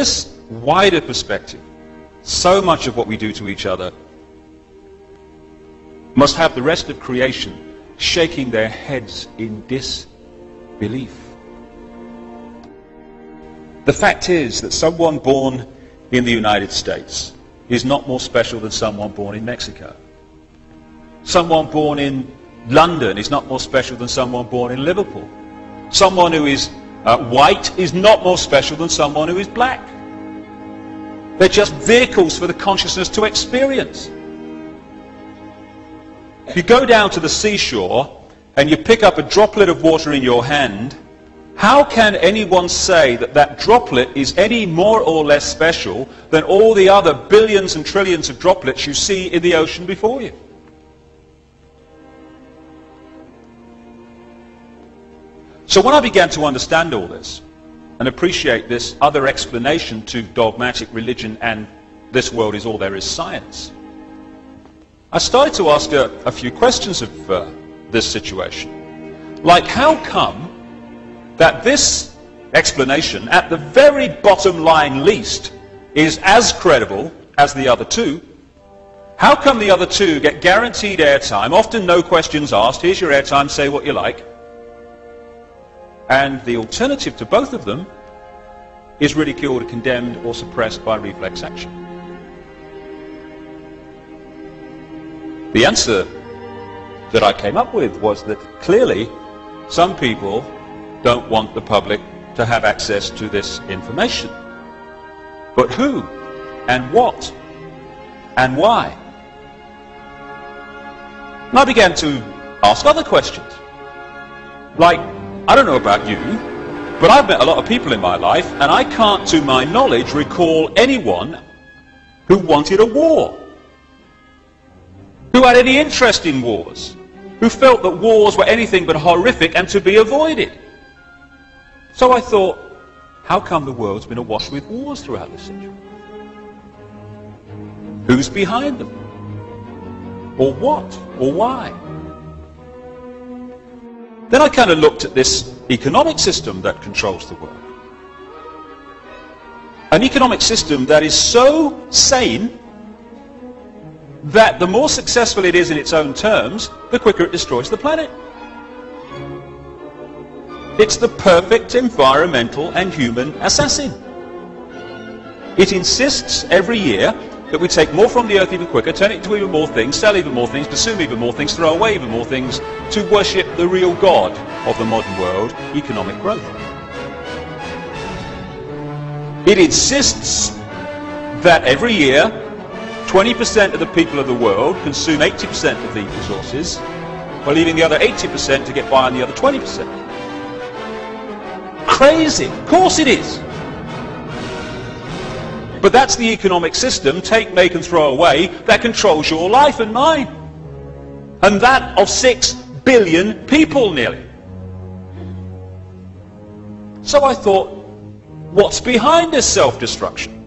this wider perspective, so much of what we do to each other must have the rest of creation shaking their heads in disbelief. The fact is that someone born in the United States is not more special than someone born in Mexico. Someone born in London is not more special than someone born in Liverpool. Someone who is white is not more special than someone who is black. They're just vehicles for the consciousness to experience. If you go down to the seashore and you pick up a droplet of water in your hand, how can anyone say that that droplet is any more or less special than all the other billions and trillions of droplets you see in the ocean before you? So when I began to understand all this and appreciate this other explanation to dogmatic religion and this world is all there is science, I started to ask a few questions of this situation. Like, how come that this explanation, at the very bottom line least, is as credible as the other two? How come the other two get guaranteed airtime, often no questions asked, here's your airtime, say what you like, and the alternative to both of them is ridiculed, condemned, or suppressed by reflex action? The answer that I came up with was that clearly some people don't want the public to have access to this information. But who and what and why? And I began to ask other questions. Like, I don't know about you, but I've met a lot of people in my life, and I can't, to my knowledge, recall anyone who wanted a war, who had any interest in wars, who felt that wars were anything but horrific and to be avoided. So I thought, how come the world's been awash with wars throughout the century? Who's behind them? Or what? Or why? Then I kind of looked at this economic system that controls the world. An economic system that is so sane that the more successful it is in its own terms, the quicker it destroys the planet. It's the perfect environmental and human assassin. It insists every year that we take more from the earth even quicker, turn it into even more things, sell even more things, consume even more things, throw away even more things, to worship the real God of the modern world, economic growth. It insists that every year 20% of the people of the world consume 80% of the resources, while leaving the other 80% to get by on the other 20%. Crazy! Of course it is! But that's the economic system, take, make and throw away, that controls your life and mine. And that of 6 billion people nearly. So I thought, what's behind this self-destruction?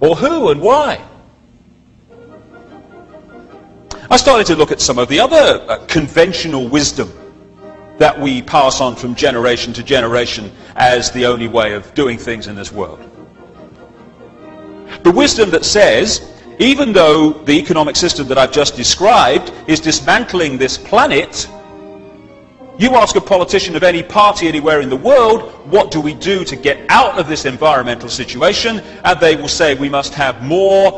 Or who and why? I started to look at some of the other conventional wisdom that we pass on from generation to generation as the only way of doing things in this world. The wisdom that says, even though the economic system that I've just described is dismantling this planet, you ask a politician of any party anywhere in the world, what do we do to get out of this environmental situation? And they will say we must have more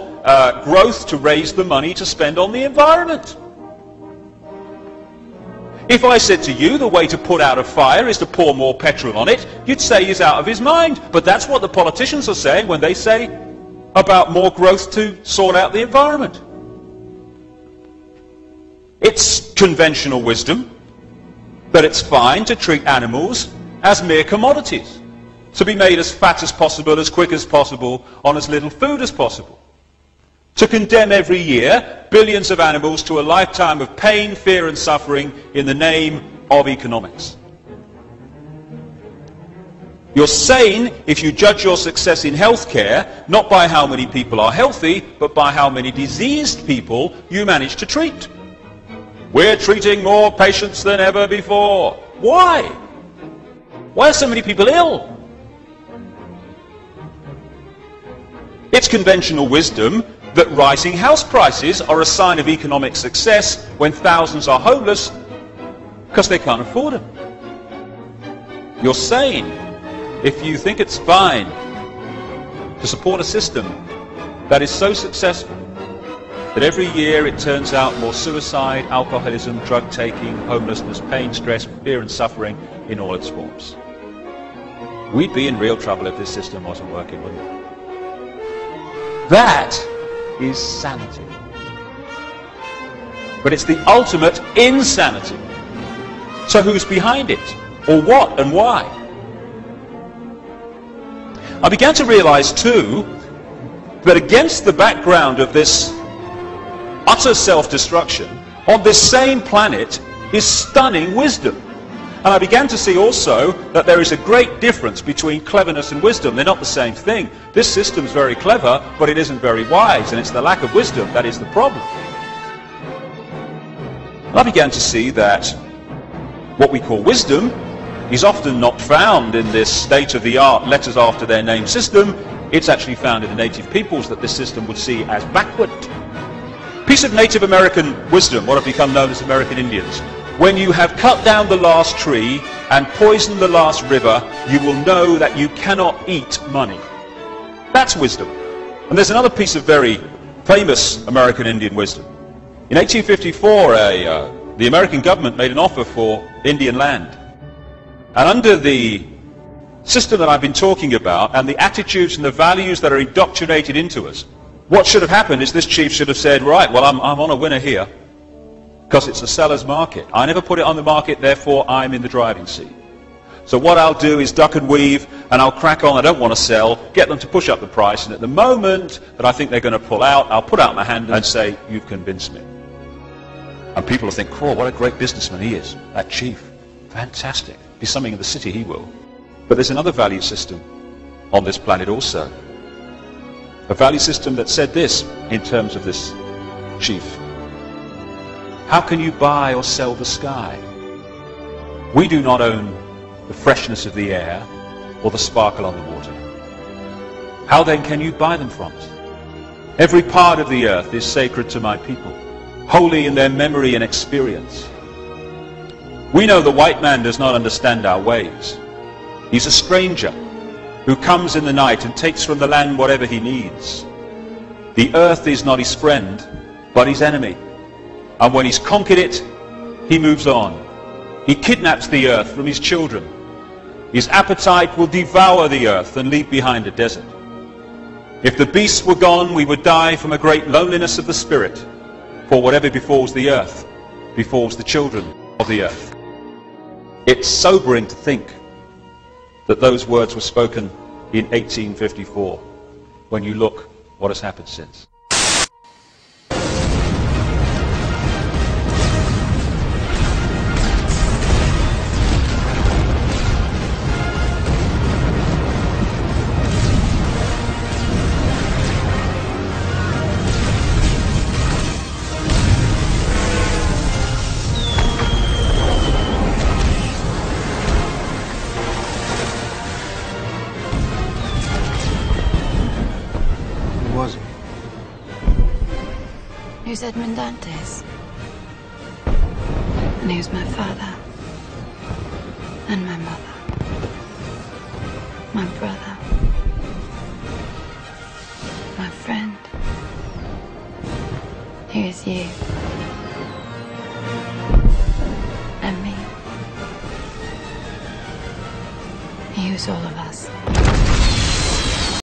growth to raise the money to spend on the environment. If I said to you the way to put out a fire is to pour more petrol on it, you'd say he's out of his mind. But that's what the politicians are saying when they say about more growth to sort out the environment. It's conventional wisdom that it's fine to treat animals as mere commodities, to be made as fat as possible, as quick as possible, on as little food as possible. To condemn every year billions of animals to a lifetime of pain, fear and suffering in the name of economics. You're sane if you judge your success in healthcare not by how many people are healthy, but by how many diseased people you manage to treat. We're treating more patients than ever before. Why? Why are so many people ill? It's conventional wisdom that rising house prices are a sign of economic success when thousands are homeless because they can't afford them. You're sane if you think it's fine to support a system that is so successful that every year it turns out more suicide, alcoholism, drug taking, homelessness, pain, stress, fear and suffering in all its forms. We'd be in real trouble if this system wasn't working, wouldn't we? That is sanity. But it's the ultimate insanity. So who's behind it? Or what and why? I began to realize too that against the background of this utter self-destruction, on this same planet is stunning wisdom. And I began to see also that there is a great difference between cleverness and wisdom. They're not the same thing. This system's very clever, but it isn't very wise, and it's the lack of wisdom that is the problem. And I began to see that what we call wisdom is often not found in this state-of-the-art letters after their name system. It's actually found in the native peoples that this system would see as backward. Piece of Native American wisdom, what have become known as American Indians. When you have cut down the last tree and poisoned the last river, you will know that you cannot eat money. That's wisdom. And there's another piece of very famous American Indian wisdom. In 1854, the American government made an offer for Indian land. And under the system that I've been talking about, and the attitudes and the values that are indoctrinated into us, what should have happened is this chief should have said, right, well, I'm on a winner here, because it's a seller's market. I never put it on the market, therefore I'm in the driving seat. So what I'll do is duck and weave, and I'll crack on. I don't want to sell, get them to push up the price, and at the moment that I think they're going to pull out, I'll put out my hand and say, you've convinced me. And people will think, oh, what a great businessman he is, that chief. Fantastic. Be something in the city, he will. But there's another value system on this planet also. A value system that said this in terms of this chief. How can you buy or sell the sky? We do not own the freshness of the air or the sparkle on the water. How then can you buy them from us? Every part of the earth is sacred to my people, holy in their memory and experience. We know the white man does not understand our ways. He's a stranger who comes in the night and takes from the land whatever he needs. The earth is not his friend, but his enemy. And when he's conquered it, he moves on. He kidnaps the earth from his children. His appetite will devour the earth and leave behind a desert. If the beasts were gone, we would die from a great loneliness of the spirit. For whatever befalls the earth, befalls the children of the earth. It's sobering to think that those words were spoken in 1854, when you look what has happened since. Who's Edmund Dantes? And who's my father? And my mother? My brother? My friend? Who is you? And me? Who's all of us?